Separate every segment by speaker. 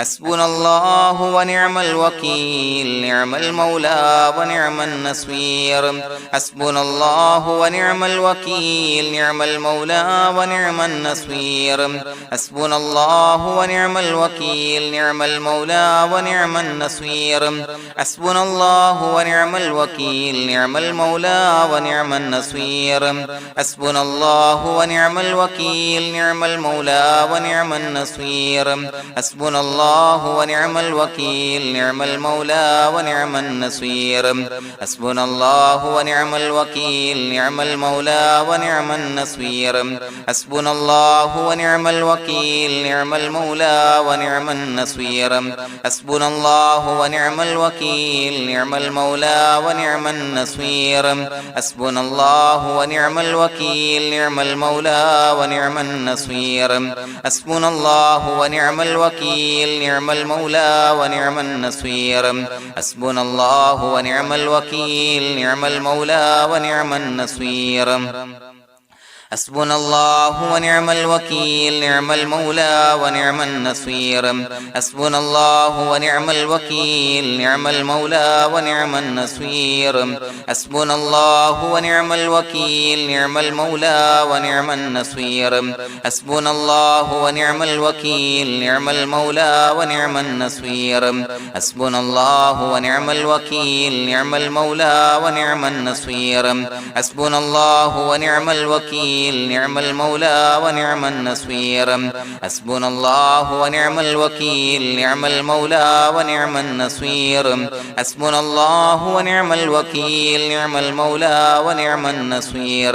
Speaker 1: حسبنا الله ونعم الوكيل نعم المولى ونعم النصير حسبنا الله ونعم الوكيل نعم المولى ونعم النصير حسبنا الله ونعم الوكيل نعم المولى ونعم النصير حسبنا الله ونعم الوكيل نعم المولى ونعم النصير حسبنا الله ونعم الوكيل نعم المولى ونعم النصير حسبنا الله ونعم الوكيل نعم المولى ونعم النصير حسبنا الله ونعم الوكيل نعم المولى ونعم النصير حسبنا الله ونعم الوكيل نعم المولى ونعم النصير حسبنا الله ونعم الوكيل نعم المولى ونعم النصير حسبنا الله ونعم الوكيل نعم المولى ونعم النصير حسبنا الله ونعم الوكيل نعم المولى ونعم النصير حسبنا الله ونعم الوكيل نعم المولى ونعم النصير حسبنا الله ونعم الوكيل نعم المولى ونعم النصير حسبنا الله ونعم الوكيل نعم المولى ونعم النصير حسبنا الله ونعم الوكيل نعم المولى ونعم النصير حسبنا الله ونعم الوكيل نعم المولى ونعم النصير حسبنا الله ونعم الوكيل نعم المولى ونعم النصير حسبنا الله ونعم الوكيل نعم المولى ونعم النصير حسبنا الله ونعم الوكيل نعم المولى ونعم النصير حسبنا الله ونعم الوكيل نعم المولى ونعم النصير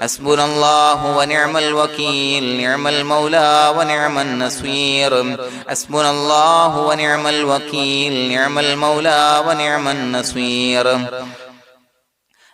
Speaker 1: حسبنا الله ونعم الوكيل نعم المولى ونعم النصير حسبنا الله ونعم الوكيل نعم المولى ونعم النصير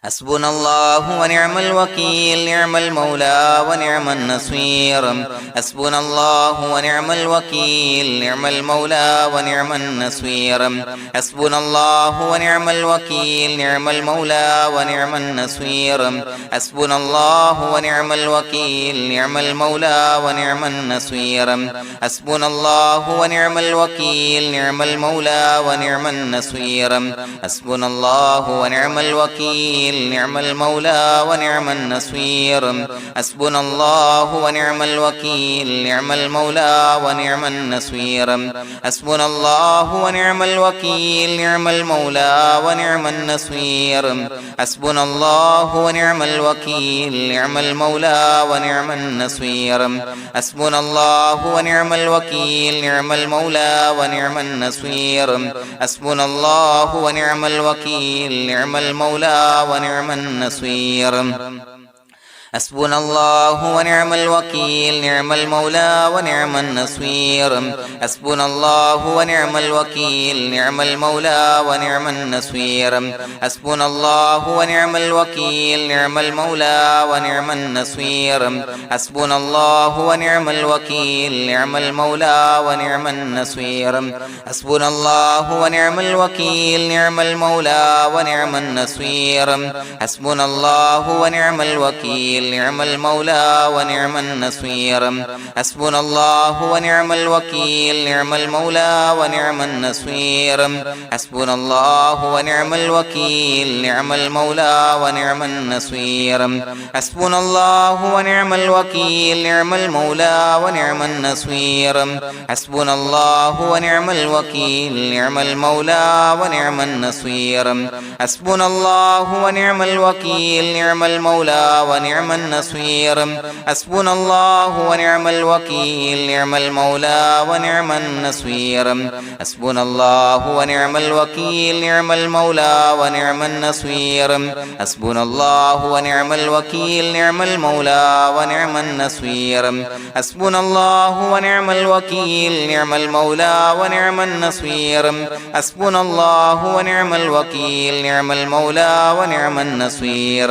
Speaker 1: حسبنا الله ونعم الوكيل نعم المولى ونعم النصير حسبنا الله ونعم الوكيل نعم المولى ونعم النصير حسبنا الله ونعم الوكيل نعم المولى ونعم النصير حسبنا الله ونعم الوكيل نعم المولى ونعم النصير حسبنا الله ونعم الوكيل نعم المولى ونعم النصير حسبنا الله ونعم الوكيل نعم المولى ونعم النصير حسبنا الله ونعم الوكيل نعم المولى ونعم النصير حسبنا الله ونعم الوكيل نعم المولى ونعم النصير حسبنا الله ونعم الوكيل نعم المولى ونعم النصير حسبنا الله ونعم الوكيل نعم المولى ونعم النصير حسبنا الله ونعم الوكيل نعم المولى ونعم النصير حسبنا الله ونعم الوكيل نعم المولى ونعم النصير حسبنا الله ونعم الوكيل نعم المولى ونعم النصير حسبنا الله ونعم الوكيل نعم المولى ونعم النصير حسبنا الله ونعم الوكيل نعم المولى ونعم النصير حسبنا الله ونعم الوكيل نعم المولى ونعم النصير حسبنا الله ونعم الوكيل نعم المولى ونعم النصير حسبنا الله ونعم الوكيل نعم المولى ونعم النصير حسبنا الله ونعم الوكيل نعم المولى ونعم النصير حسبنا الله ونعم الوكيل نعم المولى ونعم النصير حسبنا الله ونعم الوكيل نعم المولى ونعم النصير حسبنا الله ونعم الوكيل نعم المولى ونعم النصير حسبنا الله ونعم الوكيل نعم المولى ونعم النصير حسبنا الله ونعم الوكيل نعم المولى ونعم النصير حسبنا الله ونعم الوكيل نعم المولى ونعم النصير حسبنا الله ونعم الوكيل نعم المولى ونعم النصير حسبنا الله ونعم الوكيل نعم المولى ونعم النصير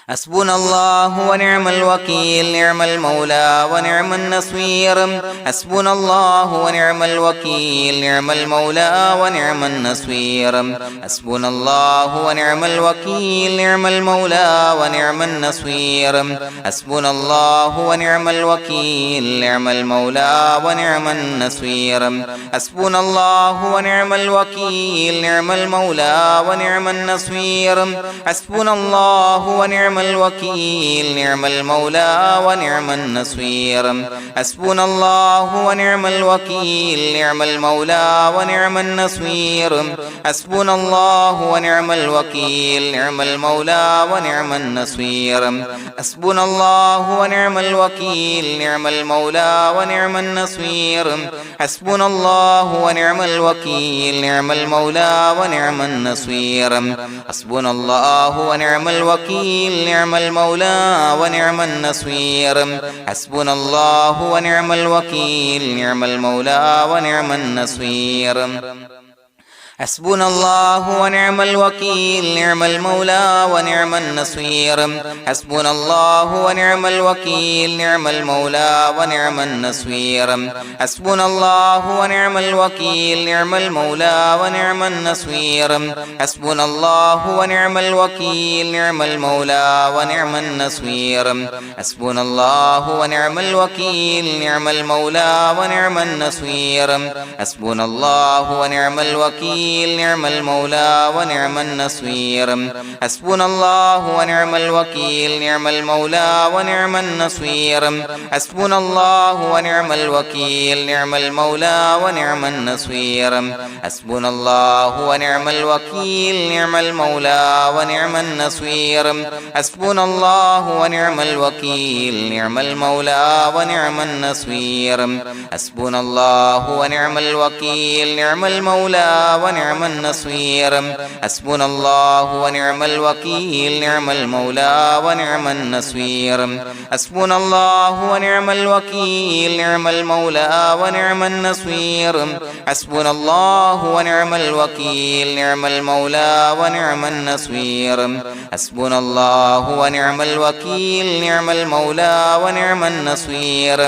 Speaker 1: حسبنا الله ونعم الوكيل نعم المولى ونعم النصير حسبنا الله ونعم الوكيل نعم المولى ونعم النصير حسبنا الله ونعم الوكيل نعم المولى ونعم النصير حسبنا الله ونعم الوكيل نعم المولى ونعم النصير حسبنا الله ونعم الوكيل نعم المولى ونعم النصير حسبنا الله ونعم الوكيل نعم المولى ونعم النصير حسبنا الله ونعم الوكيل نعم المولى ونعم النصير حسبنا الله ونعم الوكيل نعم المولى ونعم النصير حسبنا الله ونعم الوكيل نعم المولى ونعم النصير حسبنا الله ونعم الوكيل نعم المولى ونعم النصير حسبنا الله ونعم الوكيل نعم المولى ونعم النصير حسبنا الله ونعم الوكيل نعم المولى ونعم النصير حسبنا الله ونعم الوكيل نعم المولى ونعم النصير حسبنا الله ونعم الوكيل نعم المولى ونعم النصير حسبنا الله ونعم الوكيل نعم المولى ونعم النصير حسبنا الله ونعم الوكيل نعم المولى ونعم النصير حسبنا الله ونعم الوكيل نعم المولى ونعم النصير حسبنا الله ونعم الوكيل نعم المولى ونعم النصير حسبنا الله ونعم الوكيل نعم المولى ونعم النصير حسبنا الله ونعم الوكيل نعم المولى ونعم النصير حسبنا الله ونعم الوكيل نعم المولى ونعم النصير حسبنا الله ونعم الوكيل نعم المولى ونعم النصير حسبنا الله ونعم الوكيل نعم المولى ونعم النصير حسبنا الله ونعم الوكيل نعم المولى ونعم النصير حسبنا الله ونعم الوكيل نعم المولى ونعم النصير حسبنا الله ونعم الوكيل نعم المولى ونعم النصير حسبنا الله ونعم الوكيل نعم المولى ونعم النصير حسبنا الله ونعم الوكيل نعم المولى ونعم النصير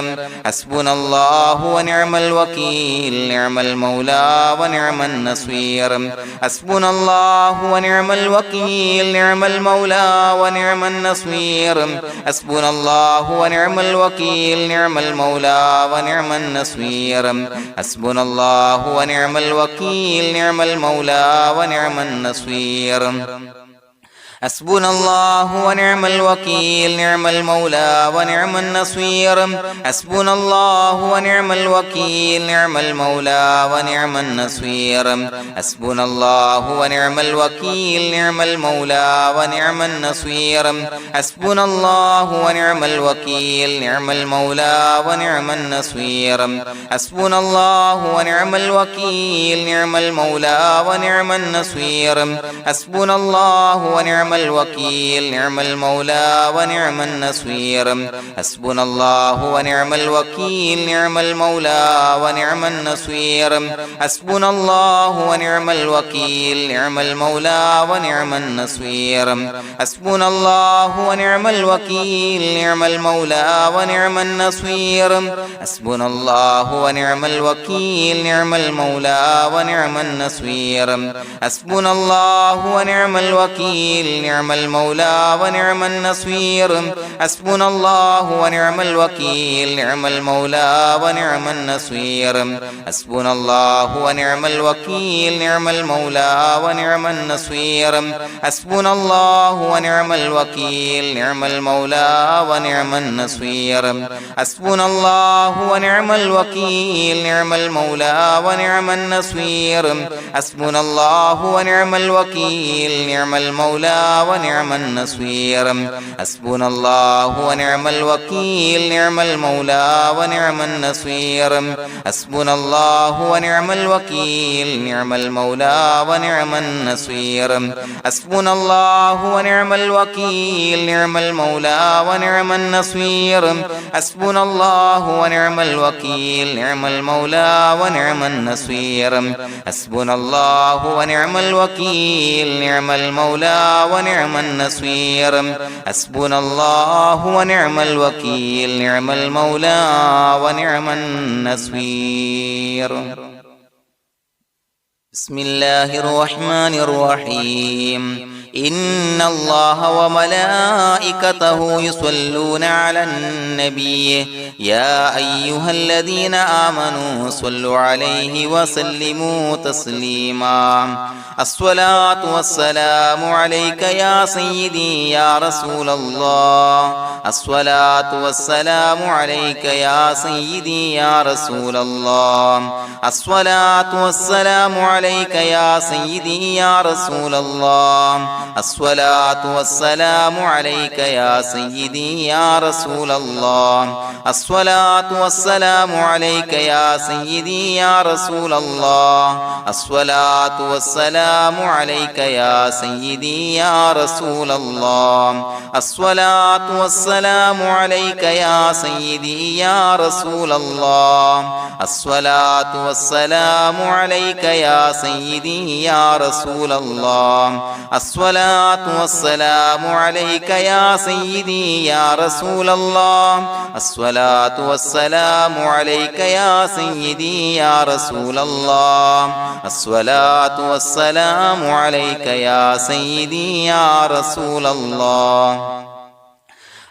Speaker 1: حسبنا الله ونعم الوكيل نعم المولى ونعم النصير حسبنا الله ونعم الوكيل نعم المولى ونعم النصير حسبنا الله ونعم الوكيل نعم المولى ونعم النصير حسبنا الله ونعم الوكيل نعم المولى ونعم النصير حسبنا الله ونعم الوكيل نعم المولى ونعم النصير حسبنا الله ونعم الوكيل نعم المولى ونعم النصير حسبنا الله ونعم الوكيل نعم المولى ونعم النصير حسبنا الله ونعم الوكيل نعم المولى ونعم النصير حسبنا الله ونعم الوكيل نعم المولى ونعم النصير حسبنا الله ونعم الوكيل نعم المولى ونعم النصير حسبنا الله ونعم الوكيل نعم المولى ونعم النصير حسبنا الله ونعم الوكيل نعم المولى ونعم النصير حسبنا الله ونعم الوكيل نعم المولى ونعم النصير حسبنا الله ونعم الوكيل نعم المولى ونعم النصير حسبنا الله ونعم الوكيل نعم المولى ونعم النصير حسبنا الله ونعم الوكيل نعم المولى ونعم النصير حسبنا الله ونعم الوكيل نعم المولى ونعم النصير حسبنا الله ونعم الوكيل نعم المولى ونعم النصير حسبنا الله ونعم الوكيل نعم المولى ونعم النصير حسبنا الله ونعم الوكيل نعم المولى ونعم النصير حسبنا الله ونعم الوكيل نعم المولى ونعم النصير حسبنا الله ونعم الوكيل نعم المولى ونعم النصير حسبنا الله ونعم الوكيل نعم المولى ونعم النصير حسبنا الله ونعم الوكيل نعم المولى ونعم النصير حسبنا الله ونعم الوكيل نعم المولى ونعم النصير بسم الله الرحمن الرحيم إن الله وملائكته يصلون على النبي يا أيها الذين آمنوا صلوا عليه وسلموا تسليما الصلاة والسلام عليك يا سيدي يا رسول الله الصلاة والسلام عليك يا سيدي يا رسول الله الصلاة والسلام عليك يا سيدي يا رسول الله الصلاة والسلام عليك يا سيدي يا رسول الله الصلاة والسلام عليك يا سيدي يا رسول الله الصلاة والسلام عليك يا سيدي يا رسول الله الصلاة والسلام عليك يا سيدي يا رسول الله الصلاة والسلام عليك يا سيدي يا رسول الله الصلاة والسلام عليك يا سيدي يا رسول الله الصلاة والسلام عليك يا سيدي يا رسول الله الصلاة والسلام عليك يا سيدي يا رسول الله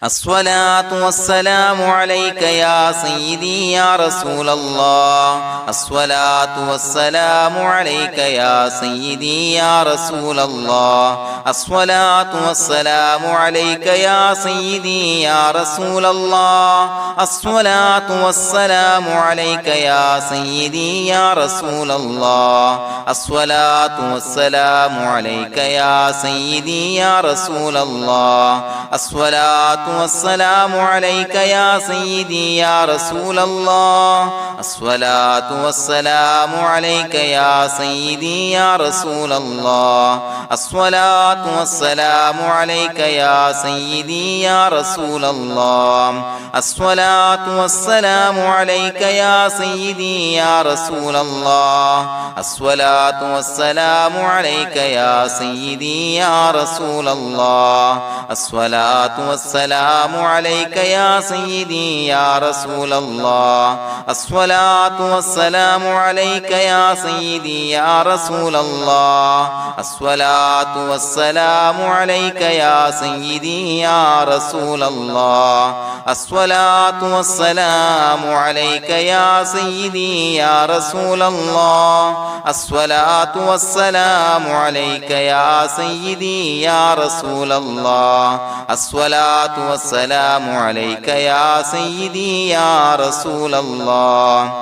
Speaker 1: الصلاة والسلام عليك يا سيدي يا رسول الله الصلاة والسلام عليك يا سيدي يا رسول الله الصلاة والسلام عليك يا سيدي يا رسول الله الصلاة والسلام عليك يا سيدي يا رسول الله الصلاة والسلام عليك يا سيدي يا رسول الله الصلاة والسلام عليك يا سيدي يا رسول الله الصلاة والسلام عليك يا سيدي يا رسول الله الصلاة والسلام عليك يا سيدي يا رسول الله الصلاة والسلام عليك يا سيدي يا رسول الله الصلاة والسلام عليك يا سيدي يا رسول الله الصلاة والسلام عليك يا سيدي يا رسول الله الصلاة والسلام عليك يا سيدي يا رسول الله الصلاة والسلام عليك يا سيدي يا رسول الله الصلاة والسلام عليك يا سيدي يا رسول الله الصلاة والسلام عليك يا سيدي يا رسول الله الصلاة والسلام عليك يا سيدي يا رسول الله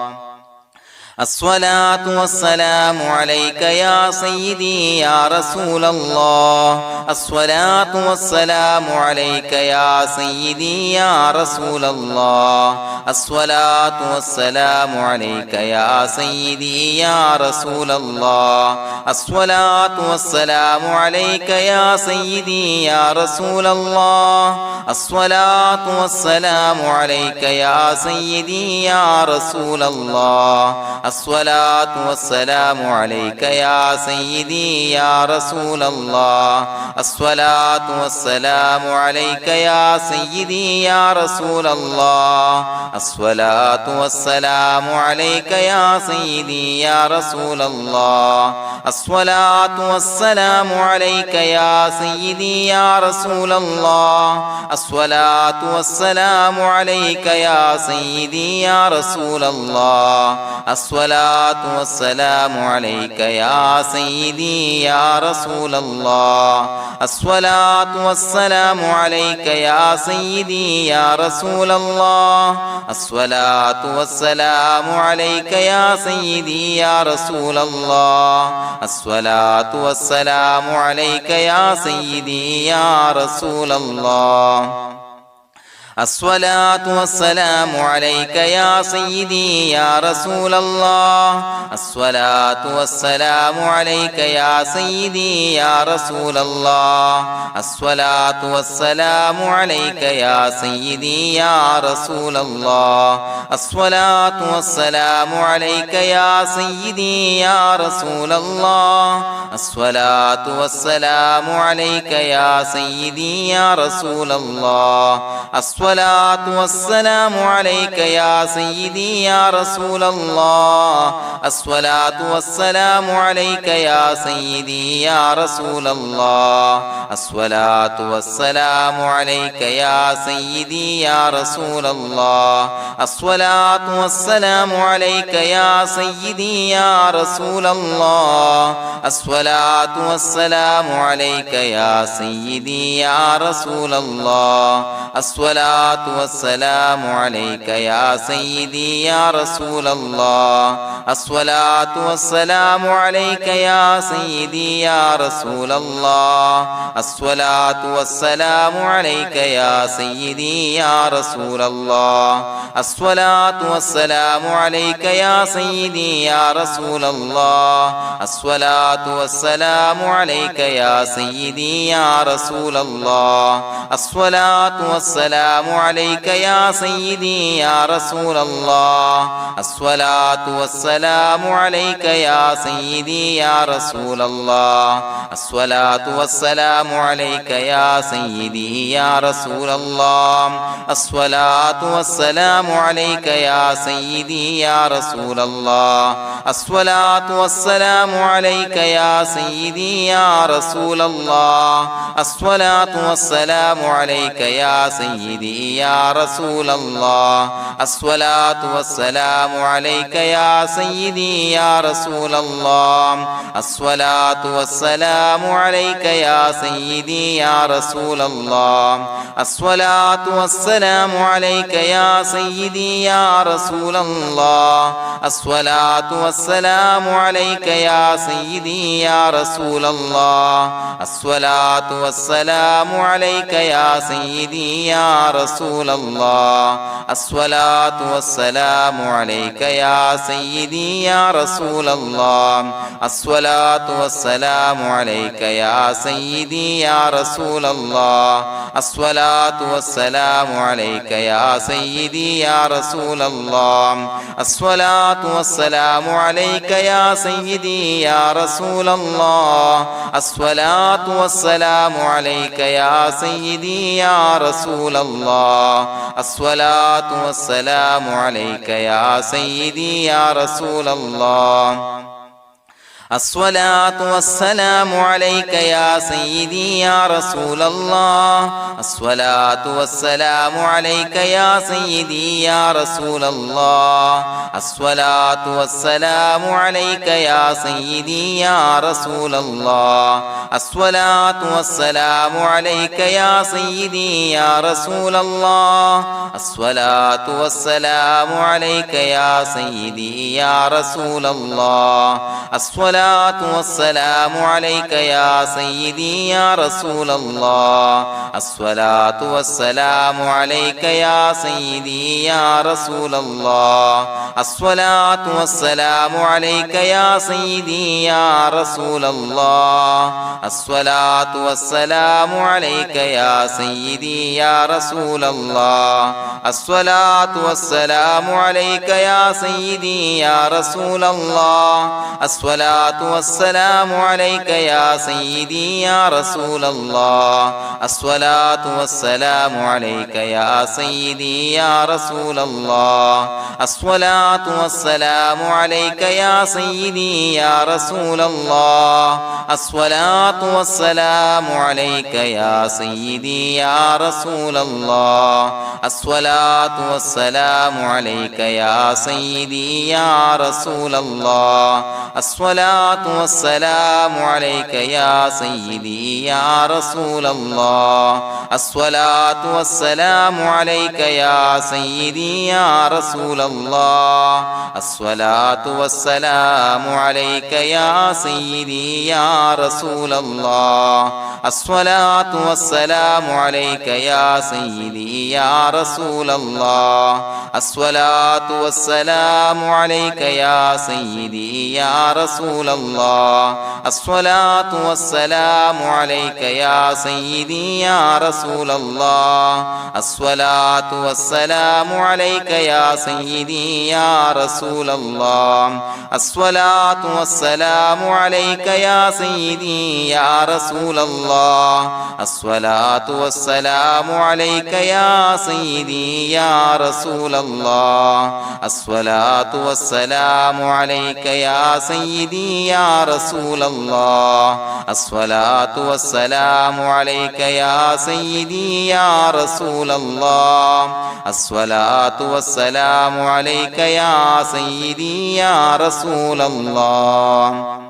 Speaker 1: الصلاة والسلام عليك يا سيدي يا رسول الله الصلاة والسلام عليك يا سيدي يا رسول الله الصلاة والسلام عليك يا سيدي يا رسول الله الصلاة والسلام عليك يا سيدي يا رسول الله الصلاة والسلام عليك يا سيدي يا رسول الله الصلاة والسلام عليك يا سيدي يا رسول الله الصلاة والسلام عليك يا سيدي يا رسول الله الصلاة والسلام عليك يا سيدي يا رسول الله الصلاة والسلام عليك يا سيدي يا رسول الله الصلاة والسلام عليك يا سيدي يا رسول الله الصلاة والسلام عليك يا سيدي يا رسول الله الصلاة والسلام عليك يا سيدي يا رسول الله الصلاة والسلام عليك يا سيدي يا رسول الله الصلاة والسلام عليك يا سيدي يا رسول الله الصلاة والسلام عليك يا سيدي يا رسول الله الصلاة والسلام عليك يا سيدي يا رسول الله الصلاة والسلام عليك يا سيدي يا رسول الله الصلاة والسلام عليك يا سيدي يا رسول الله الصلاة والسلام عليك يا سيدي يا رسول الله الصلاة والسلام عليك يا سيدي يا رسول الله الصلاة والسلام عليك يا سيدي يا رسول الله الصلاة والسلام عليك يا سيدي يا رسول الله الصلاة والسلام عليك يا سيدي يا رسول الله الصلاة والسلام عليك يا سيدي يا رسول الله الصلاة والسلام عليك يا سيدي يا رسول الله الصلاة والسلام عليك يا سيدي يا رسول الله الصلاة والسلام عليك يا سيدي يا رسول الله الصلاة والسلام عليك يا سيدي يا رسول الله الصلاة والسلام عليك يا سيدي يا رسول الله الصلاة والسلام عليك يا سيدي يا رسول الله الصلاة والسلام عليك يا سيدي يا رسول الله الصلاة والسلام عليك يا سيدي يا رسول الله الصلاة والسلام عليك يا سيدي يا رسول الله الصلاة والسلام عليك يا سيدي يا رسول الله الصلاة والسلام عليك يا سيدي يا رسول الله الصلاة والسلام عليك يا سيدي يا رسول الله الصلاة والسلام عليك يا سيدي يا رسول الله الصلاة والسلام عليك يا سيدي يا رسول الله الصلاة والسلام عليك يا سيدي يا رسول الله الصلاة والسلام عليك يا سيدي يا رسول الله الصلاة والسلام عليك يا سيدي يا رسول الله الصلاة والسلام عليك يا سيدي يا رسول الله الصلاة والسلام عليك يا سيدي يا رسول الله الصلاة والسلام عليك يا سيدي يا رسول الله الصلاة والسلام عليك يا سيدي يا رسول الله الصلاة والسلام عليك يا سيدي يا رسول الله الصلاة والسلام عليك يا سيدي يا رسول الله الصلاة والسلام عليك يا سيدي يا رسول الله الصلاة والسلام عليك يا سيدي يا رسول الله الصلاة والسلام عليك يا سيدي يا رسول الله الصلاة والسلام عليك يا سيدي يا رسول الله الصلاة والسلام عليك يا سيدي يا رسول الله الصلاة والسلام عليك يا سيدي يا رسول الله الصلاة والسلام عليك يا سيدي يا رسول الله الصلاة والسلام عليك يا سيدي يا رسول الله الصلاة والسلام عليك يا سيدي يا رسول الله الصلاة والسلام عليك يا سيدي يا رسول الله الصلاة والسلام عليك يا سيدي يا رسول الله الصلاة والسلام عليك يا سيدي يا رسول الله الصلاة والسلام عليك يا سيدي يا رسول الله الصلاة والسلام عليك يا سيدي يا رسول الله الصلاة الصلاة والسلام عليك يا سيدي يا رسول الله الصلاة والسلام عليك يا سيدي يا رسول الله الصلاة والسلام عليك يا سيدي يا رسول الله الصلاة والسلام عليك يا سيدي يا رسول الله الصلاة والسلام عليك يا سيدي يا رسول الله الصلاة والسلام عليك يا سيدي يا رسول الله الصلاة والسلام عليك يا سيدي يا رسول الله الصلاة والسلام عليك يا سيدي يا رسول الله الصلاة والسلام عليك يا سيدي يا رسول الله الصلاة والسلام عليك يا سيدي يا رسول الله الصلاة والسلام عليك يا سيدي يا رسول الله الصلاة والسلام عليك يا سيدي يا رسول الله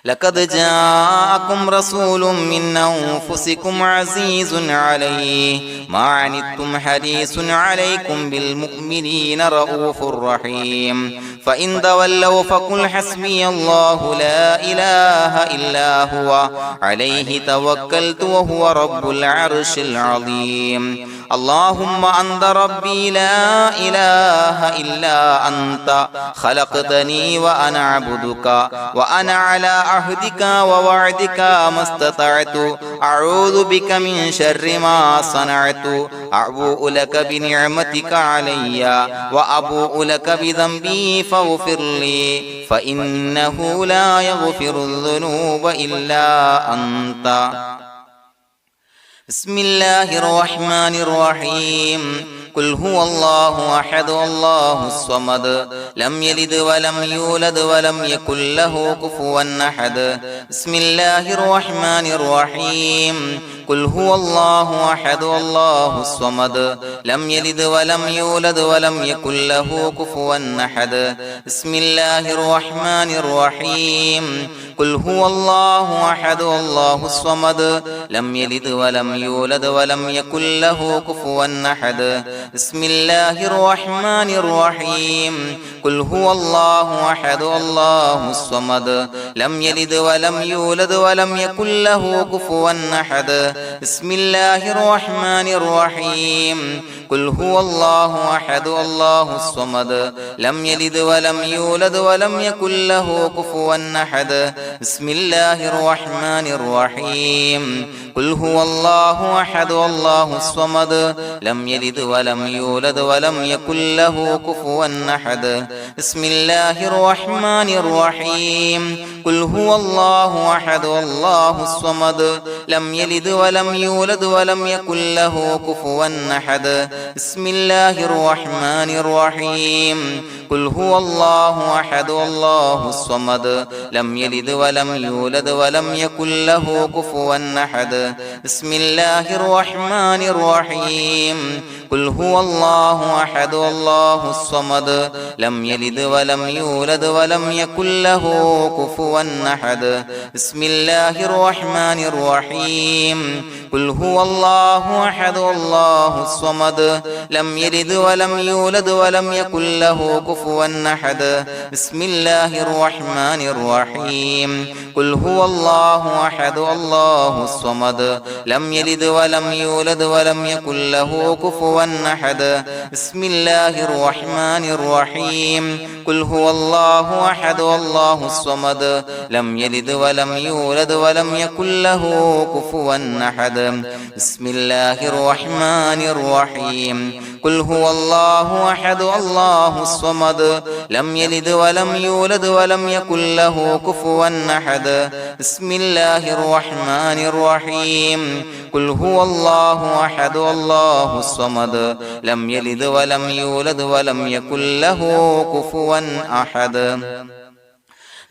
Speaker 1: لقد جاءكم رسول من أنفسكم عزيز عليه ما عنتم حريص عليكم بالمؤمنين رؤوف رحيم فإن تولوا فقل حسبي الله لا إله إلا هو عليه توكلت وهو رب العرش العظيم اللهم أنت ربي لا إله إلا أنت خلقتني وأنا عبدك وأنا على عهدك ووعدك ما استطعت أعوذ بك من شر ما صنعت أبوء لك بنعمتك علي وأبوء لك بذنبي فاغفر لي فإنه لا يغفر الذنوب إلا أنت بسم الله الرحمن الرحيم قل هو الله أحد الله الصمد لم يلد ولم يولد ولم يكن له كفوا أحد بسم الله الرحمن الرحيم قل هو الله أحد الله الصمد لم يلد ولم يولد ولم يكن له كفوا أحد بسم الله الرحمن الرحيم قل هو الله أحد الله الصمد لم يلد ولم يولد ولم يكن له كفوا أحد بسم الله الرحمن الرحيم قل هو الله أحد الله الصمد لم يلد ولم يولد ولم يكن له كفوا أحد بسم الله الرحمن الرحيم قل هو الله أحد الله الصمد لم يلد ولم يولد ولم يكن له كفوا أحد بسم الله الرحمن الرحيم قل هو الله أحد الله الصمد لم يلد ولم يولد ولم يكن له كفوا أحد بسم الله الرحمن الرحيم قل هو الله أحد الله الصمد لم يلد ولم يولد ولم يكن له كفوا أحد بسم الله الرحمن الرحيم قل هو الله أحد الله الصمد لم يلد ولم يولد ولم يكن له كفوا أحد بسم الله الرحمن الرحيم قل هو الله أحد الله الصمد لم يلد ولم يولد ولم يكن له كفوا أحد بسم الله الرحمن الرحيم قل هو الله أحد الله الصمد لم يلد ولم يولد ولم يكن له كفوا أحد بسم الله الرحمن الرحيم قل هو الله أحد الله الصمد لم يلد ولم يولد ولم يكن له كفوا أحد بسم الله الرحمن الرحيم قل هو الله أحد الله الصمد لم يلد ولم يولد ولم يكن له كفوا أحد بسم الله الرحمن الرحيم قل هو الله أحد الله الصمد لم يلد ولم يولد ولم يكن له كفوا أحد بسم الله الرحمن الرحيم قل هو الله أحد الله الصمد لم يلد ولم يولد ولم يكن له كفوا أحد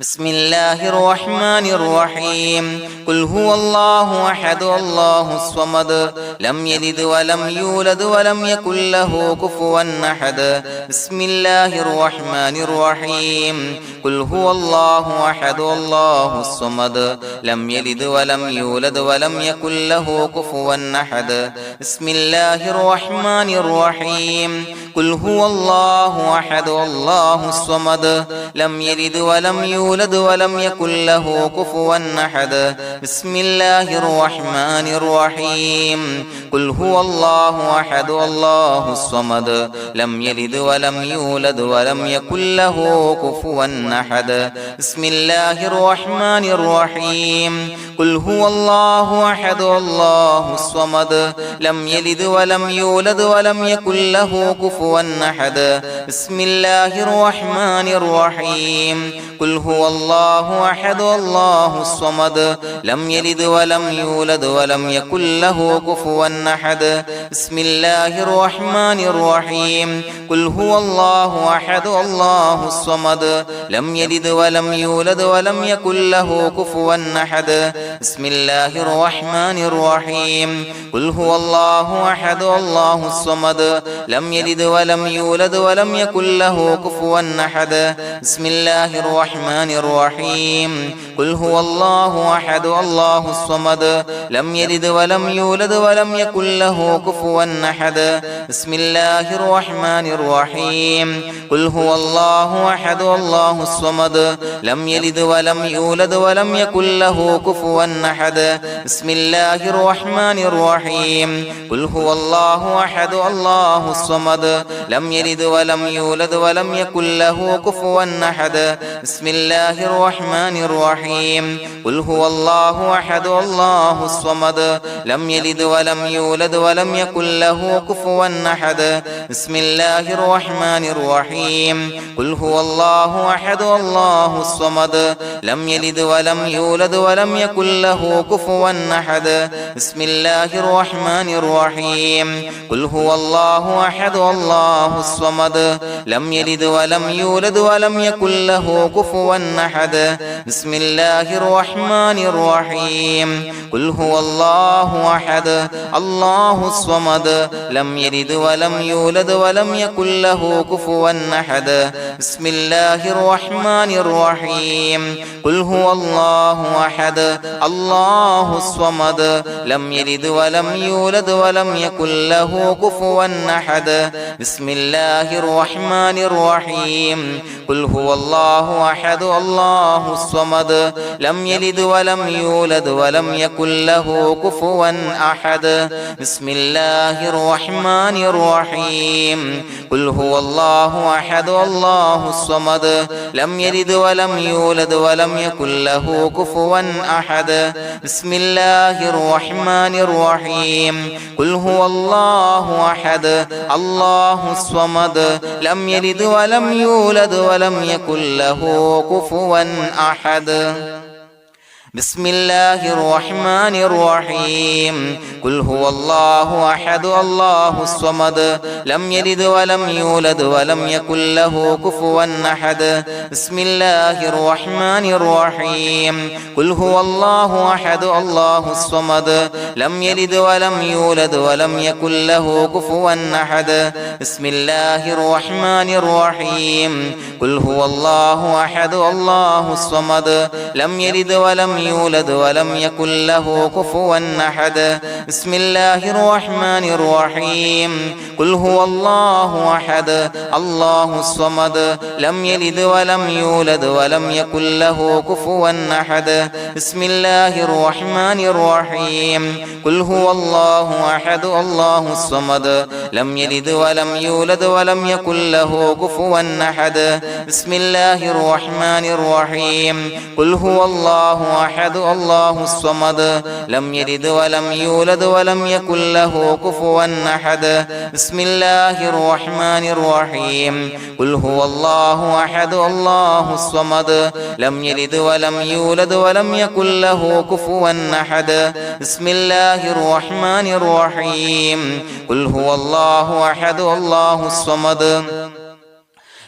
Speaker 1: بسم الله الرحمن الرحيم قل هو الله أحد الله الصمد لم يلد ولم يولد ولم يكن له كفوا أحد بسم الله الرحمن الرحيم قل هو الله أحد الله الصمد لم يلد ولم يولد ولم يكن له كفوا أحد بسم الله الرحمن الرحيم قل هو الله أحد الله الصمد لم يلد ولم يولد ولم يكن له كفوا أحد بسم الله الرحمن الرحيم قل هو الله أحد الله الصمد لم يلد ولم يولد ولم يكن له كفوا أحد بسم الله الرحمن الرحيم قل هو الله أحد الله الصمد لم يلد ولم يولد ولم يكن له كفوا أحد بسم الله الرحمن الرحيم قل هو الله أحد الله الصمد لم يلد ولم يولد ولم يكن له كفوا أحد بسم الله الرحمن الرحيم قل هو الله أحد الله الصمد لم يلد ولم يولد ولم يكن له كفوا أحد بسم الله الرحمن الرحيم قل هو الله أحد الله الصمد لم يلد ولم يولد ولم يكن له كفوا أحد بسم الله الرحمن الرحيم قل هو الله أحد الله الصمد لم يلد ولم يولد ولم يكن له كفوا أحد بسم الله الرحمن الرحيم قل هو الله أحد الله الصمد لم يلد ولم يولد ولم يكن له كفوا أحد بسم الله الرحمن الرحيم قل هو الله أحد الله الصمد لم يلد ولم يولد ولم يكن له كفوا أحد بسم الله الرحمن الرحيم قل هو الله أحد الله الصمد لم يلد ولم يولد ولم يكن له كفوا أحد بسم الله الرحمن الرحيم قل هو الله أحد الله الصمد لم يلد ولم يولد ولم يكن له كفوا أحد بسم الله الرحمن الرحيم قل هو الله أحد الله الصمد لم يلد ولم يولد ولم يكن له كفوا أحد بسم الله الرحمن الرحيم قل هو الله أحد الله الصمد لم يلد ولم يولد ولم يكن له كفوا أحد بسم الله الرحمن الرحيم قل هو الله أحد الله الصمد لم يلد ولم يولد ولم يكن له كفوا أحد بسم الله الرحمن الرحيم قل هو الله أحد الله الصمد لم يلد ولم يولد ولم يكن له كفوا أحد بسم الله الرحمن الرحيم قل هو الله أحد الله الصمد لم يلد ولم يولد ولم يكن له كفوا أحد بسم الله الرحمن الرحيم قل هو الله أحد الله الصمد لم يلد ولم يولد ولم يكن له كفوا أحد بسم الله الرحمن الرحيم قل هو الله أحد الله الصمد لم يلد ولم يولد ولم يكن له كفوا أحد بسم الله الرحمن الرحيم قل هو الله أحد الله الصمد لم يلد ولم يولد ولم يكن له كفوا أحد بسم الله الرحمن الرحيم قل هو الله أحد الله الصمد لم يلد ولم يولد ولم يكن له كفوا أحد بسم الله الرحمن الرحيم قل هو الله أحد الله الصمد لم يلد ولم يولد ولم يكن له كفوا أحد بسم الله الرحمن الرحيم قل هو الله أحد الله الصمد لم يلد ولم يولد ولم يكن له كفوا أحد بسم الله الرحمن الرحيم قل هو الله أحد الله الصمد لم يلد ولم يولد ولم يكن له كفوا أحد بسم الله الرحمن الرحيم قل هو الله أحد الله الصمد لم يلد ولم يولد ولم يكن له كفوا أحد بسم الله الرحمن الرحيم قل هو الله أحد الله الصمد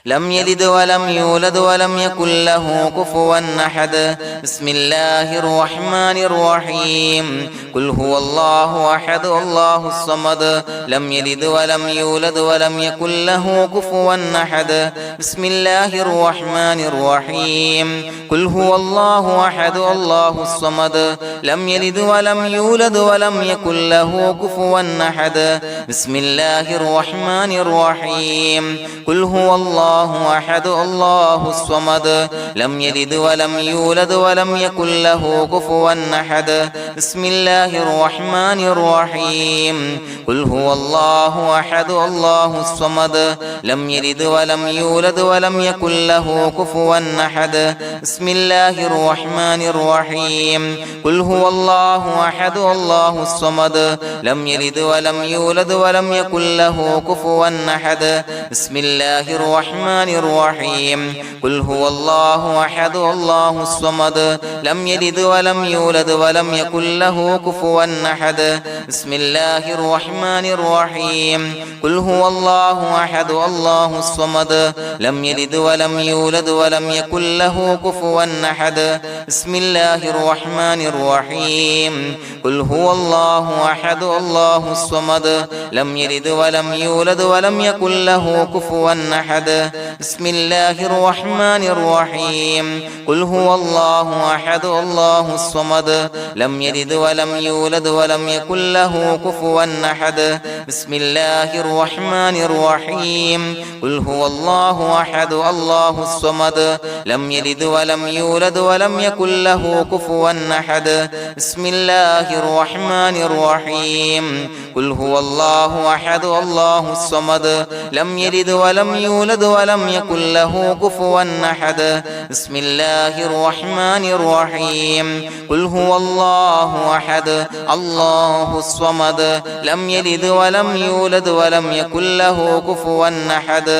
Speaker 1: لم يلد ولم يولد ولم يكن له كفوا أحد بسم الله الرحمن الرحيم قل هو الله أحد الله الصمد لم يلد ولم يولد ولم يكن له كفوا أحد بسم الله الرحمن الرحيم قل هو الله أحد الله الصمد لم يلد ولم يولد ولم يكن له كفوا أحد بسم الله الرحمن الرحيم قل هو الله أحد الله الصمد لم يلد ولم يولد ولم يكن له كفوا أحد بسم الله الرحمن الرحيم قل هو الله أحد الله الصمد لم يلد ولم يولد ولم يكن له كفوا أحد بسم الله الرحمن الرحيم قل هو الله أحد الله الصمد لم يلد ولم يولد ولم يكن له كفوا أحد بسم الله الرحمن الرحيم قل هو الله أحد الله الصمد لم يلد ولم يولد ولم يكن له كفوا أحد بسم الله الرحمن الرحيم قل هو الله أحد الله الصمد لم يلد ولم يولد ولم يكن له كفوا أحد بسم الله الرحمن الرحيم قل هو الله أحد الله الصمد لم يلد ولم يولد ولم يكن له كفوا أحد بسم الله الرحمن الرحيم قل هو الله أحد الله الصمد لم يلد ولم يولد ولم يكن له كفوا أحد بسم الله الرحمن الرحيم قل هو الله أحد الله الصمد لم يلد ولم يولد ولم يكن له كفوا أحد بسم الله الرحمن الرحيم قل هو الله أحد الله الصمد لم يلد ولم يولد ولم يكن له كفوا أحد بسم الله الرحمن الرحيم قل هو الله أحد الله الصمد لم يلد ولم يولد ولم يكن له كفوا أحد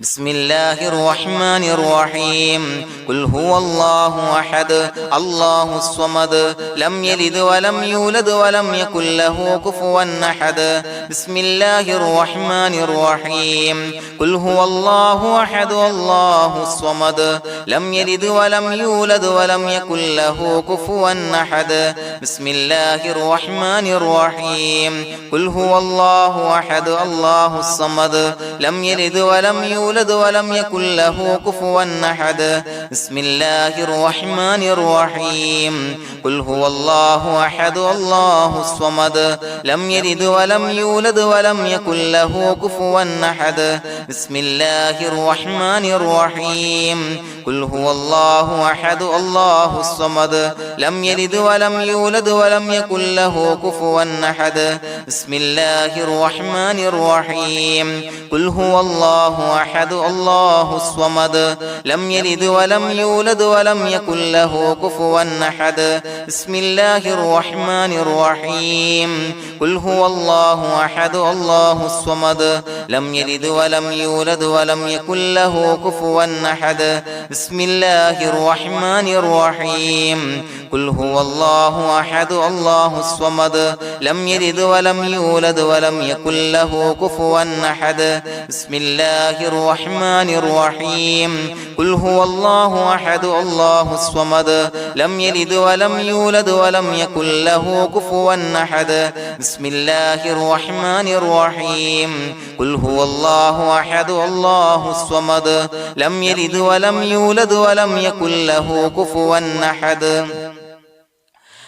Speaker 1: بسم الله الرحمن الرحيم قل هو الله أحد الله الصمد لم يلد ولم يولد ولم يكن له كفوا أحد بسم الله الرحمن الرحيم قل هو الله أحد الله الصمد لم يلد ولم يولد ولم يكن له كفوا أحد بسم الله الرحمن الرحيم قل هو الله أحد الله الصمد لم يلد ولم يولد ولم يكن له كفوا أحد بسم الله الرحمن الرحيم قل هو الله أحد الله الصمد لم يلد ولم يولد ولم يكن له كفوا أحد بسم الله الرحمن الرحيم قل هو الله أحد الله الصمد لم يلد ولم يولد ولم يكن له كفوا أحد بسم الله الرحمن الرحيم قل هو الله أحد الله الصمد لم يلد ولم يولد ولم يكن له كفوا أحد بسم الله الرحمن الرحيم قل هو الله أحد الله الصمد لم يلد ولم يولد ولم يكن له كفوا أحد بسم الله الرحمن الرحيم قل هو الله أحد الله الصمد لم يلد ولم يولد ولم يكن له كفوا أحد بسم الله الرحمن الرحيم قل هو الله أحد الله الصمد لم يلد ولم يولد ولم يكن له كفوا أحد بسم الله الرحمن الرحيم قل هو الله أحد الله الصمد لم يلد ولم يولد ولم يكن له كفوا أحد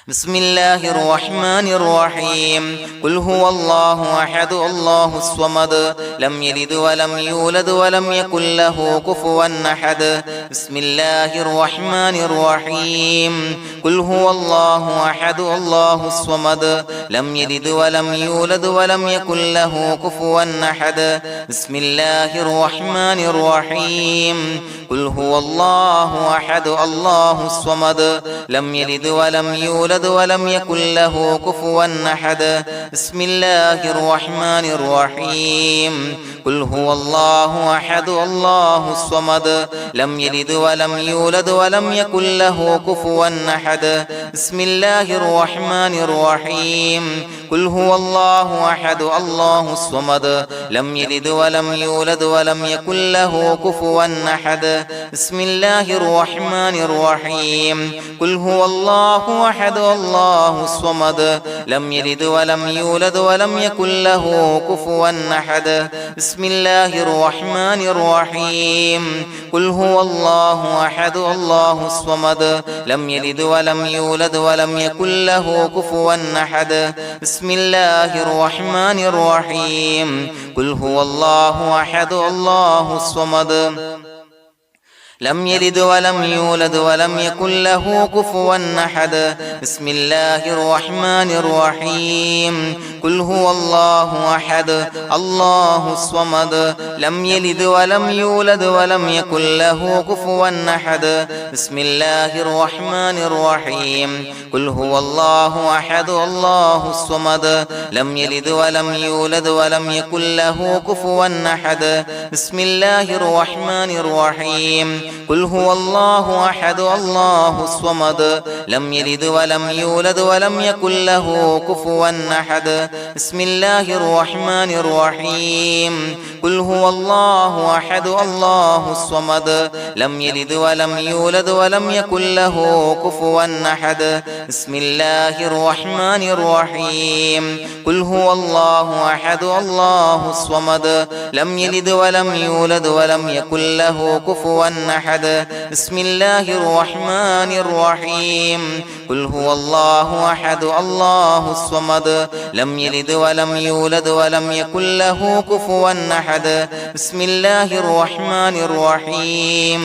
Speaker 1: بسم الله الرحمن الرحيم قل هو الله أحد الله الصمد لم يلد ولم يولد ولم يكن له كفوا أحد بسم الله الرحمن الرحيم قل هو الله أحد الله الصمد لم يلد ولم يولد ولم يكن له كفوا أحد بسم الله الرحمن الرحيم قل هو الله أحد الله الصمد لم يلد ولم يولد يولد ولم يكن له كفوا أحد بسم الله الرحمن الرحيم قل هو الله أحد الله الصمد لم يلد ولم يولد ولم يكن له كفوا أحد بسم الله الرحمن الرحيم قل هو الله أحد الله الصمد لم يلد ولم يولد ولم يكن له كفوا أحد بسم الله الرحمن الرحيم قل هو الله أحد الله الصمد لم يلد ولم يولد ولم يكن له كفوا أحد بسم الله الرحمن الرحيم قل هو الله أحد الله الصمد لم يلد ولم يولد ولم يكن له كفوا أحد بسم الله الرحمن الرحيم قل هو الله أحد الله الصمد لم يلد ولم يولد ولم يكن له كفوا أحد بسم الله الرحمن الرحيم قل هو الله أحد الله الصمد لم يلد ولم يولد ولم يكن له كفوا أحد بسم الله الرحمن الرحيم قل هو الله أحد الله الصمد لم يلد ولم يولد ولم يكن له كفوا أحد بسم الله الرحمن الرحيم قل هو الله أحد الله الصمد لم يلد ولم يولد ولم يكن له كفوا أحد بسم الله الرحمن الرحيم قل هو الله أحد الله الصمد لم يلد ولم يولد ولم يكن له كفوا أحد بسم الله الرحمن الرحيم قل هو الله أحد الله الصمد لم يلد ولم يولد ولم يكن له كفوا أحد بسم الله الرحمن الرحيم قل هو الله أحد الله الصمد لم يلد ولم يولد ولم يكن له كفوا أحد بسم الله الرحمن الرحيم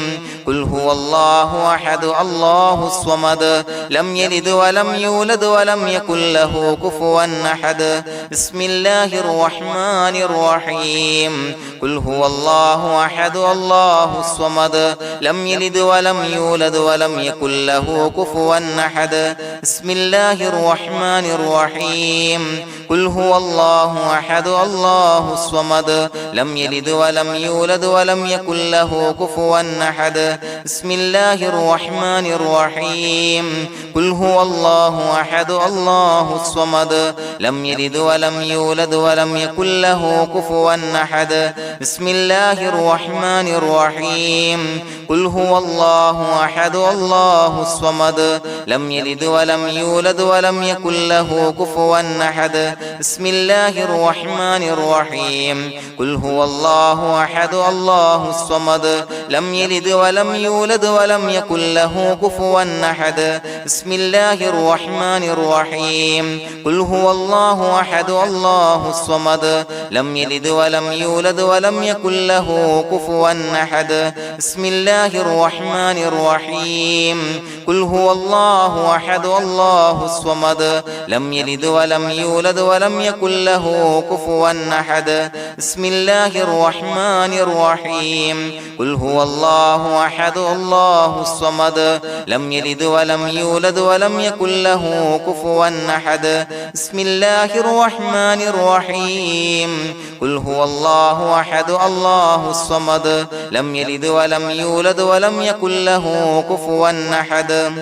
Speaker 1: قل هو الله أحد الله الصمد لم يلد ولم يولد ولم يكن له كفوا أحد بسم الله الرحمن الرحيم قل هو الله أحد الله الصمد لم يلد ولم يولد ولم يكن له كفوا أحد بسم الله الرحمن الرحيم قل هو الله أحد الله الصمد لم يلد ولم يولد ولم يكن له كفوا أحد بسم الله الرحمن الرحيم قل هو الله أحد الله الصمد لم يلد ولم يولد ولم يكن له كفوا أحد بسم الله الرحمن الرحيم قل هو الله أحد الله الصمد لم يلد ولم يولد ولم يكن له كفوا أحد بسم الله الرحمن الرحيم قل هو الله أحد الله الصمد لم يلد ولم يولد ولم يكن له كفوا أحد بسم الله الرحمن الرحيم قل هو الله أحد الله الصمد لم يلد ولم يولد ولم يكن له كفوا أحد بسم الله الرحمن الرحيم قل هو الله أحد الله الصمد لم يلد ولم يولد ولم يكن له كفوا أحد بسم الله الرحمن الرحيم قل هو الله أحد الله الصمد لم يلد ولم يولد ولم يكن له كفوا أحد بسم الله الرحمن الرحيم قل هو الله أحد الله الصمد لم يلد ولم يولد ولم يكن له كفوا أحد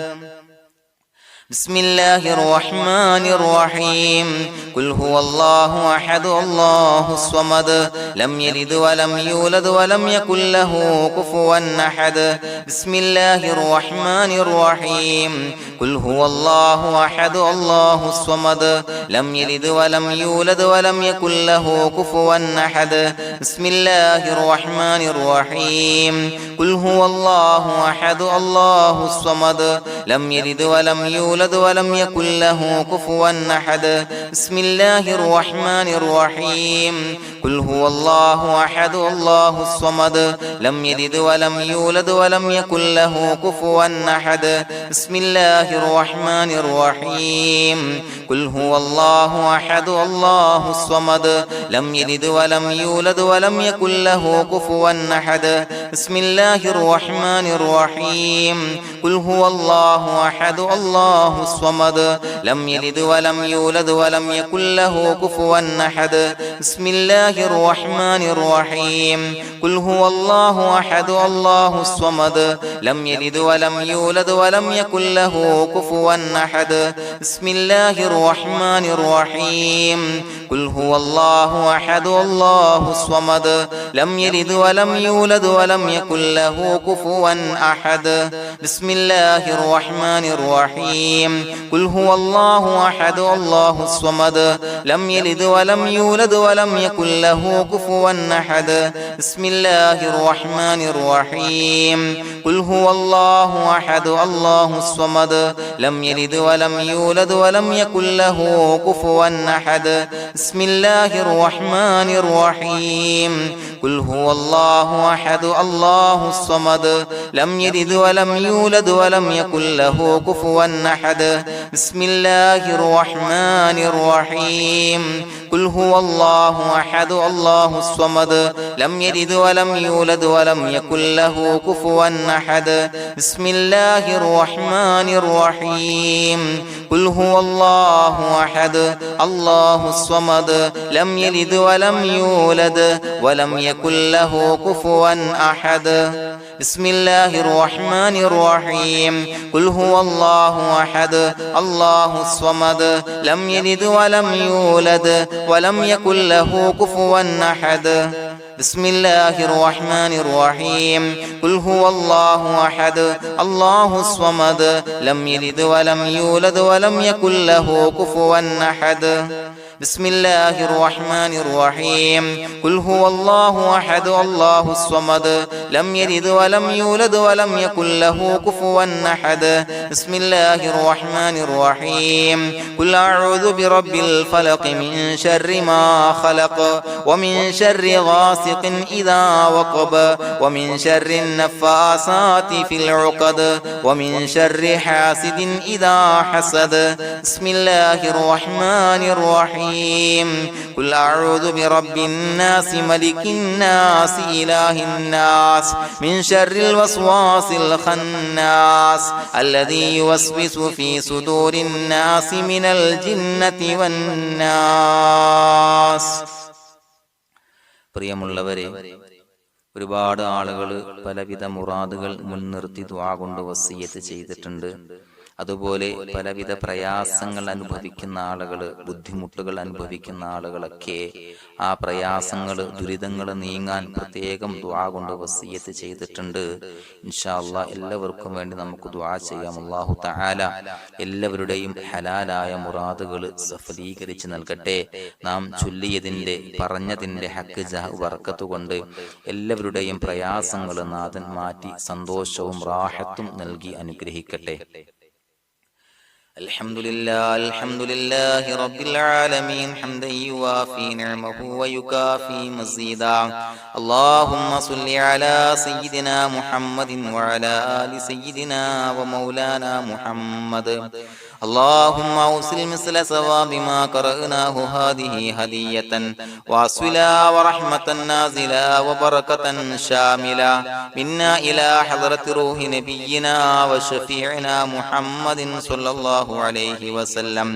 Speaker 1: بسم الله الرحمن الرحيم قل هو الله أحد الله الصمد لم يلد ولم يولد ولم يكن له كفوا أحد بسم الله الرحمن الرحيم قل هو الله أحد الله الصمد لم يلد ولم يولد ولم يكن له كفوا أحد بسم الله الرحمن الرحيم قل هو الله أحد الله الصمد لم يلد ولم يولد ولم يكن له كفوا أحد بسم الله الرحمن الرحيم قل هو الله أحد الله الصمد لم يلد ولم يولد ولم يكن له كفوا أحد بسم الله الرحمن الرحيم قل هو الله أحد الله الصمد لم يلد ولم يولد ولم يكن له كفوا أحد بسم الله الرحمن الرحيم قل هو الله الله أحد الله الصمد لم يلد ولم يولد ولم يكن له كفوا أحد بسم الله الرحمن الرحيم قل هو الله أحد الله الصمد لم يلد ولم يولد ولم يكن له كفوا أحد بسم الله الرحمن الرحيم قل هو الله أحد الله الصمد لم يلد ولم يولد ولم يكن له كفوا أحد بسم الله الرحمن الرحيم قل هو الله أحد الله الصمد لم يلد ولم يولد ولم يكن له كفوا أحد بسم الله الرحمن الرحيم قل هو الله أحد الله الصمد لم يلد ولم يولد ولم يكن له كفوا أحد بسم الله الرحمن الرحيم قل هو الله أحد الله الصمد لم يلد ولم يولد ولم يكن له كفوا أحد بسم الله الرحمن الرحيم قل هو الله أحد الله الصمد لم يلد ولم يولد ولم يكن له كفوا أحد بسم الله الرحمن الرحيم قل هو الله أحد الله الصمد لم يلد ولم يولد ولم يكن له كفوا أحد بسم الله الرحمن الرحيم قل هو الله أحد الله الصمد لم يلد ولم يولد ولم يكن له كفوا أحد بسم الله الرحمن الرحيم قل هو الله أحد الله الصمد لم يلد ولم يولد ولم يكن له كفوا أحد بسم الله الرحمن الرحيم قل هو الله أحد الله الصمد لم يلد ولم يولد ولم يكن له كفوا أحد بسم الله الرحمن الرحيم قل أعوذ برب الفلق من شر ما خلق ومن شر غاسق إذا وقب ومن شر النفاثات في العقد ومن شر حاسد إذا حسد بسم الله الرحمن الرحيم قل أعوذ برب الناس ملك الناس إله الناس من شر الوسواس الخناس الذي يوسوس في صدور الناس من الجنة والناس. പ്രിയമുള്ളവരെ, ഒരുപാട് ആളുകൾ പലവിധ മുറാദുകൾ മുൻനിർത്തി ദുആ കൊണ്ട് വസിയ്യത്ത് ചെയ്തിട്ടുണ്ട്. അതുപോലെ പലവിധ പ്രയാസങ്ങൾ അനുഭവിക്കുന്ന ആളുകൾ, ബുദ്ധിമുട്ടുകൾ അനുഭവിക്കുന്ന ആളുകളൊക്കെ ആ പ്രയാസങ്ങൾ, ദുരിതങ്ങൾ നീങ്ങാൻ പ്രത്യേകം ദുആ കൊണ്ട് വസിയ്യത്ത് ചെയ്തിട്ടുണ്ട്. ഇൻഷാ അല്ലാഹ് എല്ലാവർക്കും വേണ്ടി നമുക്ക് ദുആ ചെയ്യാം. അല്ലാഹു തആല എല്ലാവരുടെയും ഹലാലായ മുറാദുകൾ സഫലീകരിച്ച് നൽകട്ടെ. നാം ചൊല്ലിയതിന്റെ, പറഞ്ഞതിന്റെ ഹക്ക് ജാഹ് ബർക്കത്ത് കൊണ്ട് എല്ലാവരുടെയും പ്രയാസങ്ങൾ നാഥൻ മാറ്റി സന്തോഷവും റാഹത്തും നൽകി അനുഗ്രഹിക്കട്ടെ. الحمد لله رب العالمين حمدا يوافي نعمه ويكافي مزيدا. اللهم صل على سيدنا محمد وعلى آل سيدنا ومولانا محمد. اللهم أوصل مثل ثواب ما قرأناه هذه هدية واصلا ورحمة نازلا وبركة شاملة منا إلى حضرة روح نبينا وشفيعنا محمد صلى الله عليه وسلم،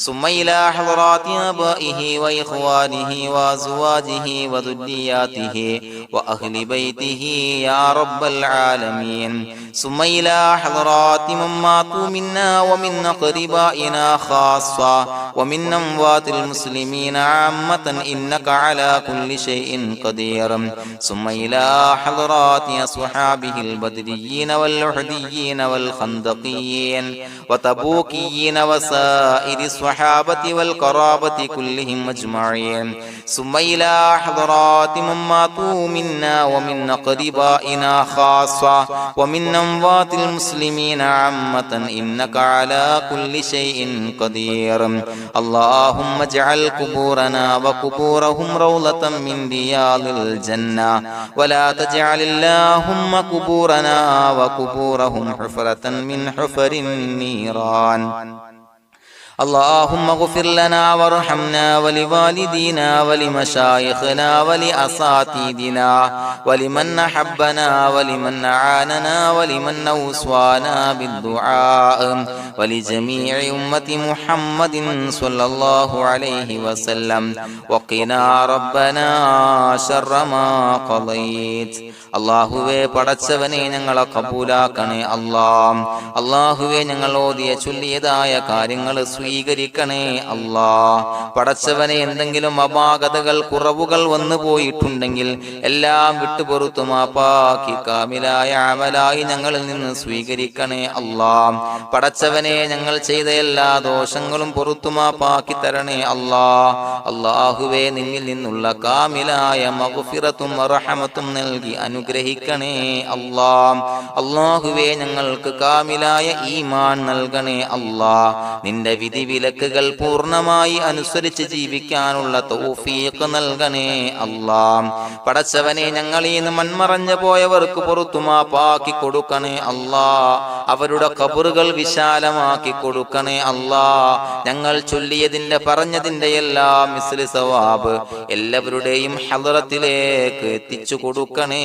Speaker 1: ثم إلى حضرات آبائه وإخوانه وأزواجه وذرياته وأهل بيته يا رب العالمين، ثم إلى حضرات من ماتوا منا ومن أقربائنا خاصة ومن أموات المسلمين عامة إنك على كل شيء قدير، ثم إلى حضرات أصحابه البدريين والأحديين والخندقيين وتبوكيين وسائر الصحابة والقرابة كلهم أجمعين، ثم إلى حضرات من ماتوا منا ومن أقربائنا خاصة ومن أموات المسلمين عامة إنك على كل شيء قدير. اللهم اجعل قبورنا وقبورهم روضة من رياض الجنة، ولا تجعل اللهم قبورنا وقبورهم حفرة من حفر النيران. اللهم اغفر لنا وارحمنا ولوالدينا ولمشايخنا ولأساتذتنا ولمن أحبنا ولمن أعاننا ولمن أوصانا بالدعاء ولجميع أمة محمد صلى الله عليه وسلم وقنا ربنا شر ما قضيت. അള്ളാഹുവേ പടച്ചവനെ ഞങ്ങളെ കബൂലാക്കണേ അല്ലാഹ്. അള്ളാഹുവേ ഞങ്ങൾ ഓതിയ ചൊല്ലിയതായ കാര്യങ്ങൾ സ്വീകരിക്കണേ അല്ലാഹ്. പടച്ചവനെ എന്തെങ്കിലും അപാകതകൾ കുറവുകൾ വന്നു പോയിട്ടുണ്ടെങ്കിൽ എല്ലാം വിട്ടുപൊറുത്തു മാപ്പാക്കി കാമിലായ അമലായി ഞങ്ങളിൽ നിന്ന് സ്വീകരിക്കണേ അല്ലാഹ്. പടച്ചവനെ ഞങ്ങൾ ചെയ്ത എല്ലാ ദോഷങ്ങളും പൊറുത്തു മാപ്പാക്കി തരണേ അല്ലാഹ്. അള്ളാഹുവേ നിന്നിൽ നിന്നുള്ള കാമിലായ മഗ്ഫിറത്തും റഹമത്തും നൽകി അനുഗ്രഹിക്കണേ അല്ലാഹ്. അല്ലാഹുവേ ഞങ്ങൾക്ക് കാമിലായ ഈമാൻ നൽകണേ അല്ലാഹ്. നിന്റെ വിധി വിലക്കുകൾ പൂർണ്ണമായി അനുസരിച്ച് ജീവിക്കാനുള്ള തൗഫീഖ് നൽകണേ അല്ലാഹ്. പടച്ചവനെ ഞങ്ങളിൽ നിന്ന് മൺമറഞ്ഞു പോയവർക്ക് പുറത്തു മാപ്പാക്കി കൊടുക്കണേ അല്ലാഹ്. അവരുടെ ഖബറുകൾ വിശാലമാക്കി കൊടുക്കണേ അല്ലാഹ്. ഞങ്ങൾ ചൊല്ലിയതിന്റെ പറഞ്ഞതിന്റെ എല്ലാം മിസ്ലി സവാബ് എല്ലാവരുടെയും ഹളറത്തിലേക്ക് എത്തിച്ചു കൊടുക്കണേ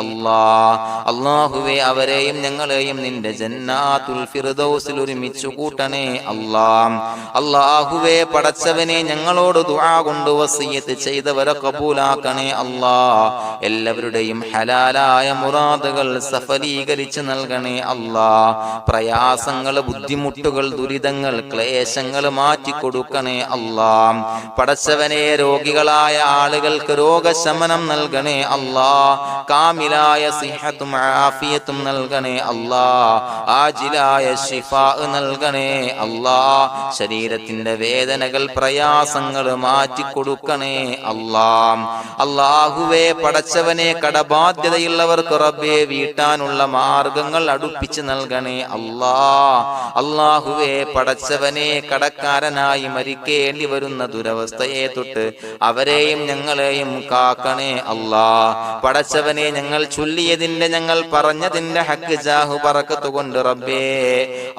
Speaker 1: അല്ലാഹ്. അല്ലാഹുവേ അവരെയും ഞങ്ങളെയും നിന്റെ ജന്നാത്തുൽ ഫിർദൗസിൽ ഒരുമിച്ചു കൂട്ടണേ അല്ലാഹ്. അല്ലാഹുവേ പടച്ചവനെ ഞങ്ങളോട് ദുആ കൊണ്ട് വസിയത്ത് ചെയ്തവരെ കബൂലാക്കണേ അല്ലാഹ്. എല്ലാവരുടെയും ഹലാലായ മുറാദുകൾ സഫലീകരിച്ച് നൽകണേ അല്ലാഹ്. പ്രയാസങ്ങൾ, ബുദ്ധിമുട്ടുകൾ, ദുരിതങ്ങൾ, ക്ലേശങ്ങൾ മാറ്റിക്കൊടുക്കണേ അല്ലാഹ്. പടച്ചവനെ രോഗികളായ ആളുകൾക്ക് രോഗശമനം നൽകണേ അല്ലാഹ്. കാമിലായ സിഹത്തും ആഫിയത്തും നൽകണേ അല്ലാഹ്. ആജിലായ ശിഫാ നൽകണേ അല്ലാഹ്. ശരീരത്തിന്റെ വേദനകൾ, പ്രയാസങ്ങൾ മാറ്റിക്കൊടുക്കണേ അല്ലാഹ്. അല്ലാഹുവേ പടച്ചവനെ കടബാധ്യതയുള്ളവർക്ക് റബ്ബേ വീട്ടാനുള്ള മാർഗങ്ങൾ അടുപ്പിച്ച് നൽകണേ അല്ലാഹ്. അല്ലാഹുവേ പടച്ചവനെ കടക്കാരനായി മരിക്കേണ്ടി വരുന്ന ദുരവസ്ഥയെ തൊട്ട് അവരെയും ഞങ്ങളെയും കാക്കണേ അല്ലാഹ്. പടച്ചവനെ ഞങ്ങൾ ചൊല്ലിയതിന്റെ, ഞങ്ങൾ പറഞ്ഞതിന്റെ ഹക്ക് ജാഹു ബറക്കത്ത് കൊണ്ട് റബ്ബേ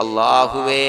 Speaker 1: അല്ലാഹുവേ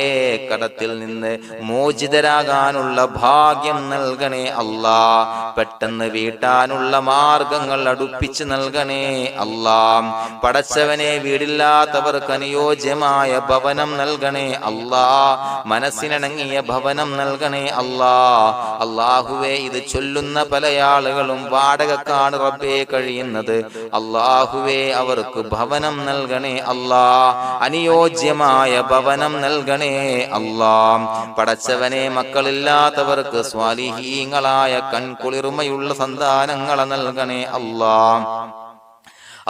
Speaker 1: കടത്തിൽ നിന്ന് മോചിതരാകാനുള്ള ഭാഗ്യം നൽകണേ അല്ലാഹ്. പെട്ടെന്ന് വീട്ടാനുള്ള മാർഗങ്ങൾ അടുപ്പിച്ച് നൽകണേ അല്ലാഹ്. പടച്ചവനെ വീടില്ലാത്തവർക്ക് അനുയോജ്യമായ ഭവനം നൽകണേ അല്ലാഹ്. മനസ്സിനിണങ്ങിയ ഭവനം നൽകണേ അല്ലാഹ്. അല്ലാഹുവേ ഇത് ചൊല്ലുന്ന പല ആളുകളും വാടകക്കാണ് റബ്ബേ കഴിയുന്നത്. അല്ലാഹുവേ അവർക്ക് ഭവനം നൽകണേ അല്ലാഹ്. അനുയോജ്യമായ ഭവനം നൽകണേ അല്ലാഹ്. പടച്ചവനെ മക്കളില്ലാത്തവർക്ക് സ്വാലിഹീങ്ങളായ കൺകുളിർമയുള്ള സന്താനങ്ങളെ നൽകണേ അല്ലാഹ്.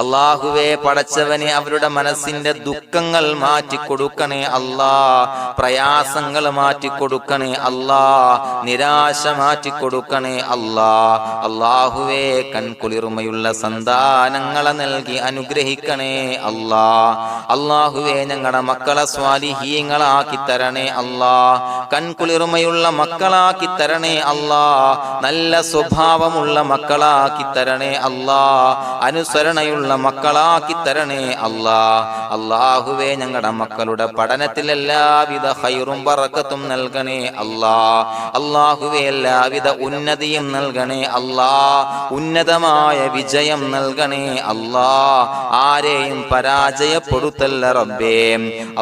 Speaker 1: അല്ലാഹുവേ പടച്ചവനെ അവരുടെ മനസ്സിന്റെ ദുഃഖങ്ങൾ മാറ്റിക്കൊടുക്കണേ അല്ലാഹ്. പ്രയാസങ്ങൾ മാറ്റിക്കൊടുക്കണേ അല്ലാഹ്. നിരാശ മാറ്റിക്കൊടുക്കണേ അല്ലാഹ്. അല്ലാഹുവേ കൺകുളിർമയുള്ള സന്താനങ്ങളെ നൽകി അനുഗ്രഹിക്കണേ അല്ലാഹ്. അല്ലാഹുവേ ഞങ്ങളുടെ മക്കളെ സ്വാലിഹീങ്ങളാക്കി തരണേ അല്ലാഹ്. കൺകുളിർമയുള്ള മക്കളാക്കി തരണേ അല്ലാഹ്. നല്ല സ്വഭാവമുള്ള മക്കളാക്കി തരണേ അല്ലാഹ്. അനുസരണയുള്ള മക്കളാക്കി തരണേ അല്ലാഹ്. അല്ലാഹുവേ ഞങ്ങളുടെ മക്കളുടെ പഠനത്തിൽ എല്ലാവിധ ഖൈറും ബറക്കത്തും നൽകണേ അല്ലാഹ്. അല്ലാഹുവേ എല്ലാവിധ ഉന്നതിയും നൽകണേ അല്ലാഹ്. ഉന്നതമായ വിജയം നൽകണേ അല്ലാഹ്. ആരെയും പരാജയപ്പെടുത്തല്ല റബ്ബേ.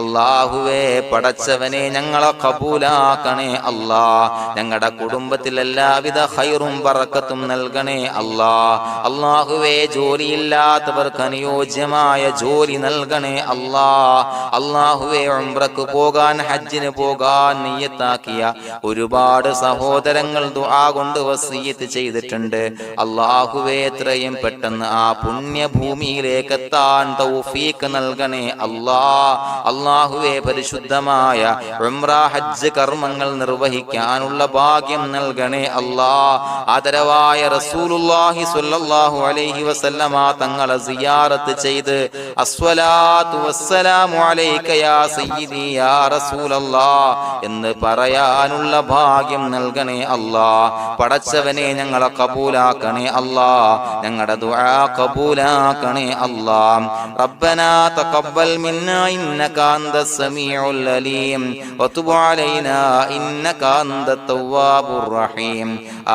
Speaker 1: അല്ലാഹുവേ പടച്ചവനെ ഞങ്ങളെ കബൂലാക്കണേ അല്ലാഹ്. ഞങ്ങളുടെ കുടുംബത്തിൽ എല്ലാവിധ ഖൈറും ബറക്കത്തും നൽകണേ അല്ലാഹ്. അല്ലാഹുവേ ജോലിയില്ലാത്ത അനുയോജ്യമായ ജോലി നൽകണേ അല്ലാഹ്. അല്ലാഹുവേ ഉംറക്ക് പോകാൻ, ഹജ്ജിന് പോകാൻ നിയ്യത്താക്കിയ ഒരുപാട് സഹോദരങ്ങൾ ദുആ കൊണ്ട് വസിയത്ത് ചെയ്തിട്ടുണ്ട്. അല്ലാഹുവേ എത്രയും പെട്ടെന്ന് ആ പുണ്യഭൂമിയിലേക്ക് എത്താൻ തൗഫീഖ് നൽകണേ അല്ലാഹ്. അല്ലാഹുവേ പരിശുദ്ധമായ ഉംറ ഹജ്ജ് കർമ്മങ്ങൾ നിർവഹിക്കാനുള്ള ഭാഗ്യം നൽകണേ അല്ലാഹ്. ആദരവായ റസൂലുള്ളാഹി സ്വല്ലല്ലാഹു അലൈഹി വസല്ലമ തങ്ങളെ സിയാറത്ത് ചെയ്ത് അസ്സലാത്തു വസ്സലാമു അലൈക യാ സയ്യിദി യാ റസൂലല്ലാഹ് എന്ന് പറയാനുള്ള ഭാഗ്യം നൽകണേ അല്ലാഹ്. പടച്ചവനെ ഞങ്ങളെ കബൂലാക്കണേ അല്ലാഹ്, ഞങ്ങളുടെ ദുആ കബൂലാക്കണേ അല്ലാഹ്. റബ്ബനാ തഖബ്ബൽ മിന്നാ ഇന്നക അന്തസ് സമീഉൽ അലീം വതുബ് അലൈനാ ഇന്നക അന്തത് തവ്വാബുർ റഹീം.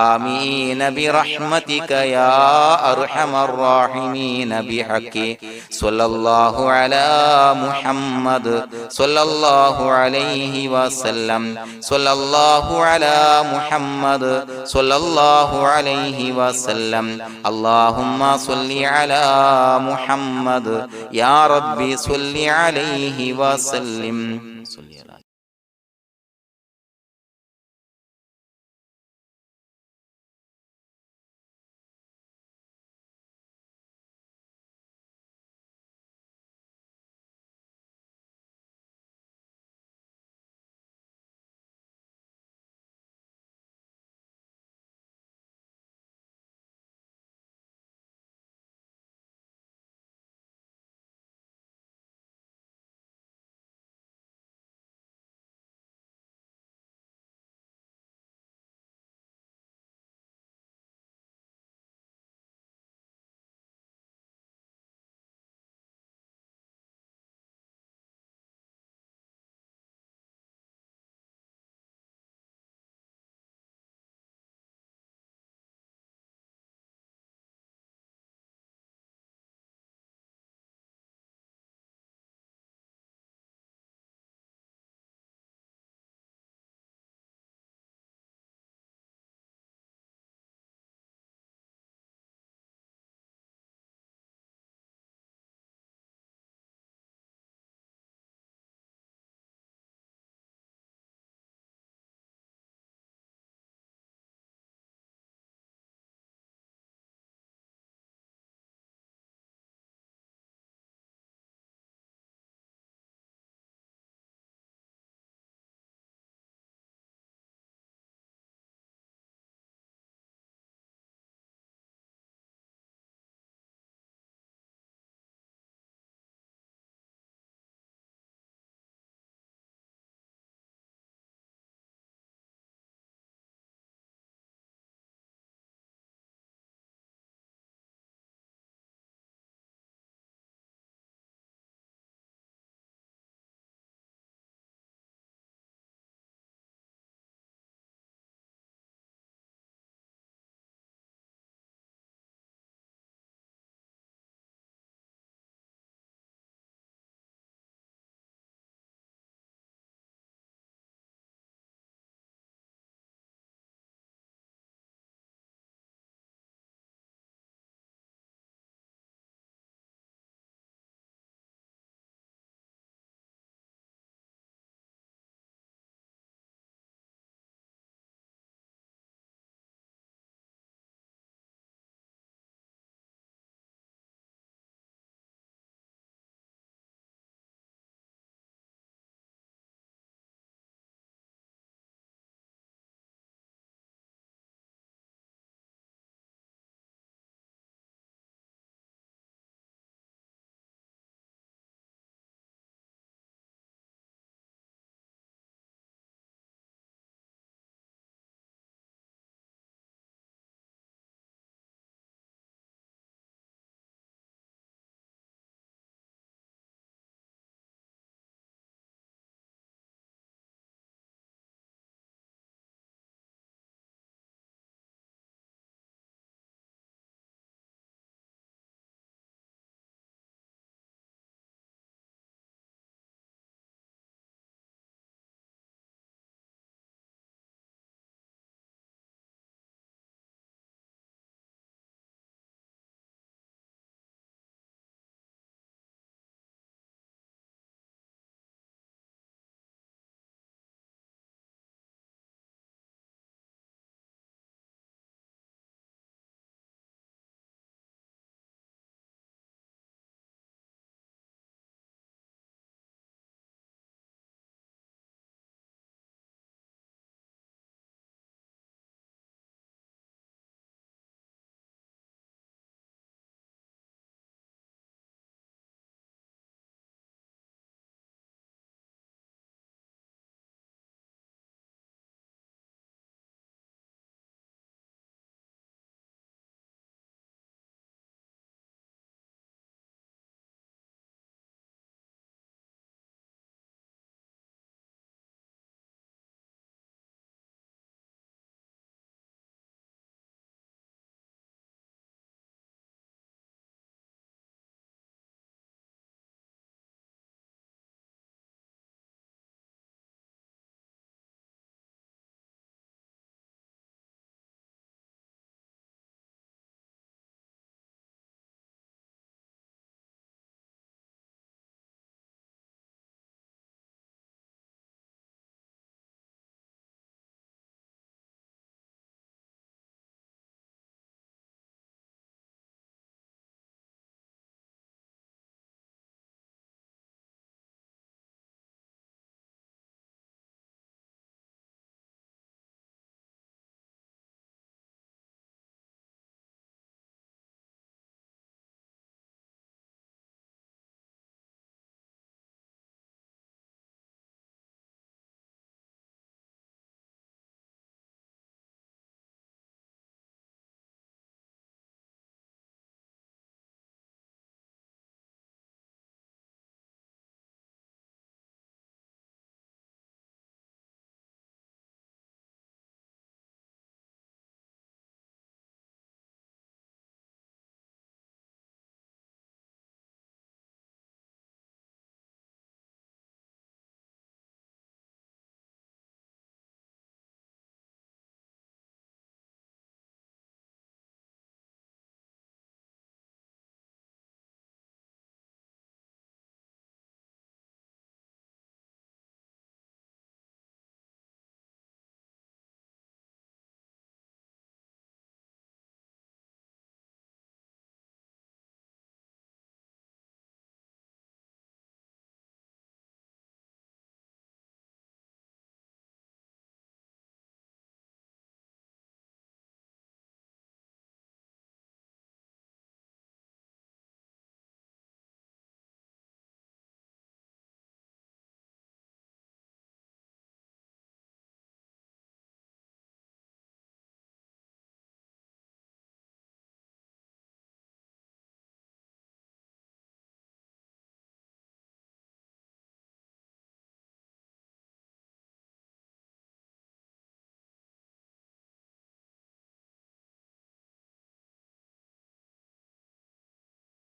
Speaker 1: ആമീൻ ബിറഹ്മതിക യാ അർഹമർ റഹീമീൻ ബിഹഖി സ്വല്ലല്ലാഹു അലാ മുഹമ്മദ് സ്വല്ലല്ലാഹു അലൈഹി വസല്ലം സ്വല്ലല്ലാഹു അലാ മുഹമ്മദ് സ്വല്ലല്ലാഹു അലൈഹി വസല്ലം. അല്ലാഹുമ്മ സ്വല്ലി അലാ മുഹമ്മദ് യാ റബ്ബി സ്വല്ലി അലൈഹി വസല്ലം.